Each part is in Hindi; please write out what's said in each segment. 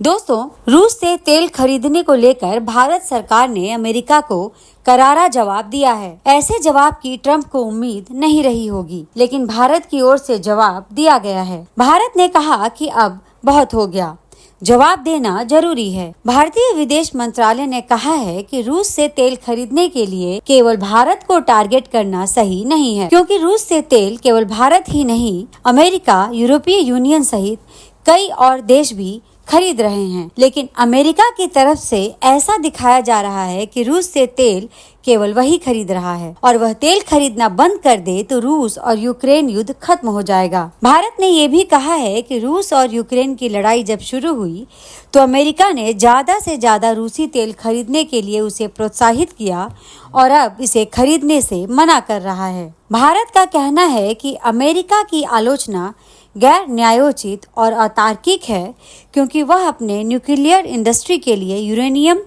दोस्तों, रूस से तेल खरीदने को लेकर भारत सरकार ने अमेरिका को करारा जवाब दिया है। ऐसे जवाब की ट्रंप को उम्मीद नहीं रही होगी, लेकिन भारत की ओर से जवाब दिया गया है। भारत ने कहा कि अब बहुत हो गया, जवाब देना जरूरी है। भारतीय विदेश मंत्रालय ने कहा है कि रूस से तेल खरीदने के लिए केवल भारत को टारगेट करना सही नहीं है, क्योंकि रूस से तेल केवल भारत ही नहीं, अमेरिका, यूरोपीय यूनियन सहित कई और देश भी खरीद रहे हैं। लेकिन अमेरिका की तरफ से ऐसा दिखाया जा रहा है कि रूस से तेल केवल वही खरीद रहा है और वह तेल खरीदना बंद कर दे तो रूस और यूक्रेन युद्ध खत्म हो जाएगा। भारत ने ये भी कहा है कि रूस और यूक्रेन की लड़ाई जब शुरू हुई तो अमेरिका ने ज्यादा से ज्यादा रूसी तेल खरीदने के लिए उसे प्रोत्साहित किया और अब इसे खरीदने से मना कर रहा है। भारत का कहना है कि अमेरिका की आलोचना गैर न्यायोचित और अतार्किक है, क्योंकि वह अपने न्यूक्लियर इंडस्ट्री के लिए uranium,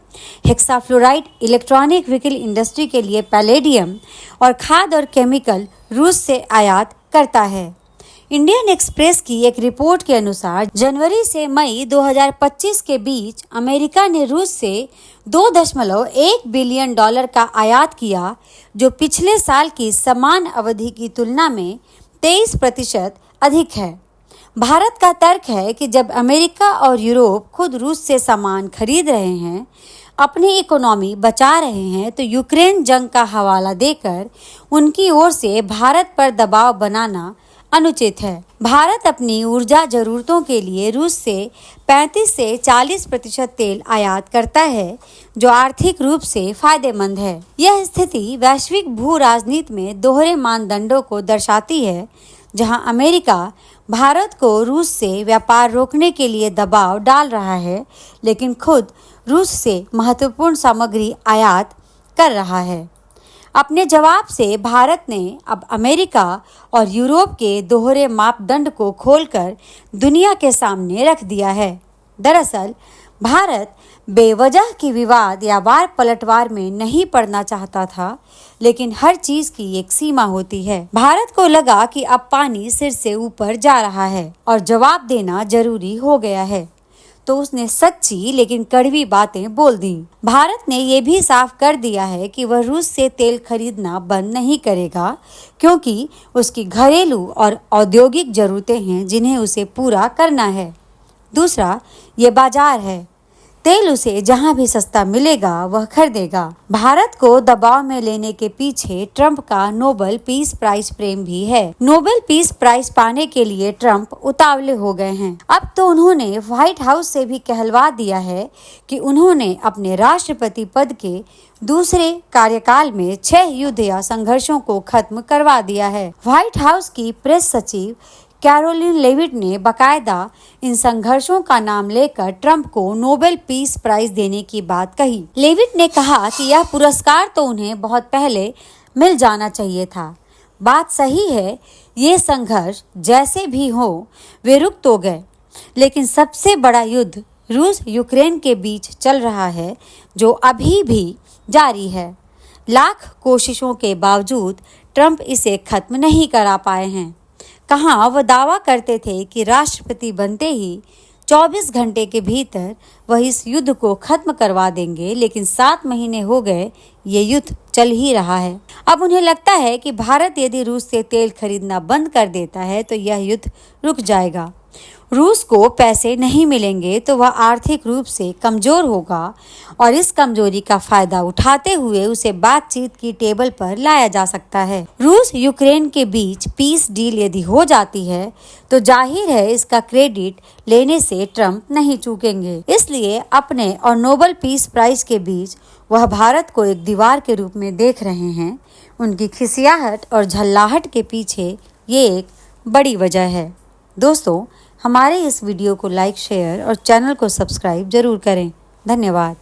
hexafluoride, electronic vehicle industry के लिए पैलेडियम और खाद और केमिकल रूस से आयात करता है। इंडियन एक्सप्रेस की एक रिपोर्ट के अनुसार जनवरी से मई 2025 के बीच अमेरिका ने रूस से $2.1 बिलियन का आयात किया, जो पिछले साल की समान अवधि की तुलना में 23% अधिक है। भारत का तर्क है कि जब अमेरिका और यूरोप खुद रूस से सामान खरीद रहे हैं, अपनी इकोनॉमी बचा रहे हैं, तो यूक्रेन जंग का हवाला देकर उनकी ओर से भारत पर दबाव बनाना अनुचित है। भारत अपनी ऊर्जा जरूरतों के लिए रूस से 35 से 40% तेल आयात करता है, जो आर्थिक रूप से फायदेमंद है। यह स्थिति वैश्विक भू राजनीति में दोहरे मानदंडों को दर्शाती है, जहां अमेरिका भारत को रूस से व्यापार रोकने के लिए दबाव डाल रहा है, लेकिन खुद रूस से महत्वपूर्ण सामग्री आयात कर रहा है। अपने जवाब से भारत ने अब अमेरिका और यूरोप के दोहरे मापदंड को खोलकर दुनिया के सामने रख दिया है। दरअसल भारत बेवजह की विवाद या वार पलटवार में नहीं पड़ना चाहता था, लेकिन हर चीज की एक सीमा होती है। भारत को लगा कि अब पानी सिर से ऊपर जा रहा है और जवाब देना जरूरी हो गया है, तो उसने सच्ची लेकिन कड़वी बातें बोल दी। भारत ने ये भी साफ कर दिया है कि वह रूस से तेल खरीदना बंद नहीं करेगा, क्योंकि उसकी घरेलू और औद्योगिक जरूरतें हैं जिन्हें उसे पूरा करना है। दूसरा, ये बाजार है, तेल उसे जहां भी सस्ता मिलेगा वह खरीदेगा। भारत को दबाव में लेने के पीछे ट्रंप का नोबेल पीस प्राइज प्रेम भी है। नोबेल पीस प्राइज पाने के लिए ट्रंप उतावले हो गए हैं। अब तो उन्होंने व्हाइट हाउस से भी कहलवा दिया है कि उन्होंने अपने राष्ट्रपति पद के दूसरे कार्यकाल में 6 युद्ध या संघर्षों को खत्म करवा दिया है। व्हाइट हाउस की प्रेस सचिव कैरोलिन लेविट ने बकायदा इन संघर्षों का नाम लेकर ट्रंप को नोबेल पीस प्राइज देने की बात कही। लेविट ने कहा कि यह पुरस्कार तो उन्हें बहुत पहले मिल जाना चाहिए था। बात सही है, ये संघर्ष जैसे भी हो वे रुक तो गए, लेकिन सबसे बड़ा युद्ध रूस यूक्रेन के बीच चल रहा है, जो अभी भी जारी है। लाख कोशिशों के बावजूद ट्रंप इसे खत्म नहीं करा पाए हैं। कहाँ वह दावा करते थे कि राष्ट्रपति बनते ही 24 घंटे के भीतर वह इस युद्ध को खत्म करवा देंगे, लेकिन 7 महीने हो गए ये युद्ध चल ही रहा है। अब उन्हें लगता है कि भारत यदि रूस से तेल खरीदना बंद कर देता है तो यह युद्ध रुक जाएगा। रूस को पैसे नहीं मिलेंगे तो वह आर्थिक रूप से कमजोर होगा और इस कमजोरी का फायदा उठाते हुए उसे बातचीत की टेबल पर लाया जा सकता है। रूस यूक्रेन के बीच पीस डील यदि हो जाती है तो जाहिर है इसका क्रेडिट लेने से ट्रंप नहीं चूकेंगे। इसलिए अपने और नोबेल पीस प्राइज के बीच वह भारत को एक दीवार के रूप में देख रहे हैं। उनकी खिसियाहट और झल्लाहट के पीछे ये एक बड़ी वजह है। दोस्तों, हमारे इस वीडियो को लाइक, शेयर और चैनल को सब्सक्राइब जरूर करें। धन्यवाद।